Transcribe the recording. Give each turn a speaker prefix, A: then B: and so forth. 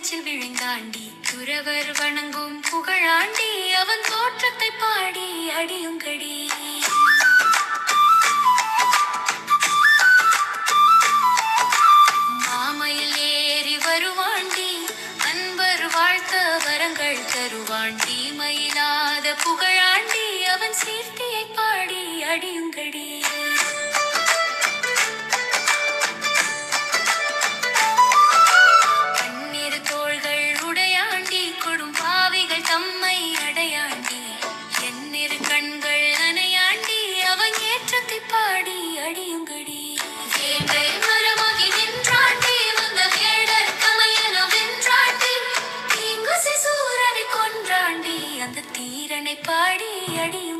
A: நெஞ்சில் விழுந்தாண்டி துறவர் வணங்கும் புகழாண்டி அவன் தோற்றத்தை பாடி அடியுங்கடி. மாமையில் ஏறி வருவாண்டி அன்பர் வாழ்த்த வரங்கள் தருவாண்டி மயிலாத புகழாண்டி அவன் சீர்த்தியை பாடி அடியுங்கடி. தம்மை அடையாண்டி என்னிரு கண்கள் அணையாண்டி அவன் ஏற்றத்தை பாடி அடியுங்கடி. வேங்கை மரமாகி நின்றாண்டி வந்த வேடர் கமையன வென்றாண்டி தீங்குசி சூரனை கொன்றாண்டி அந்த தீரனை பாடி அடியும்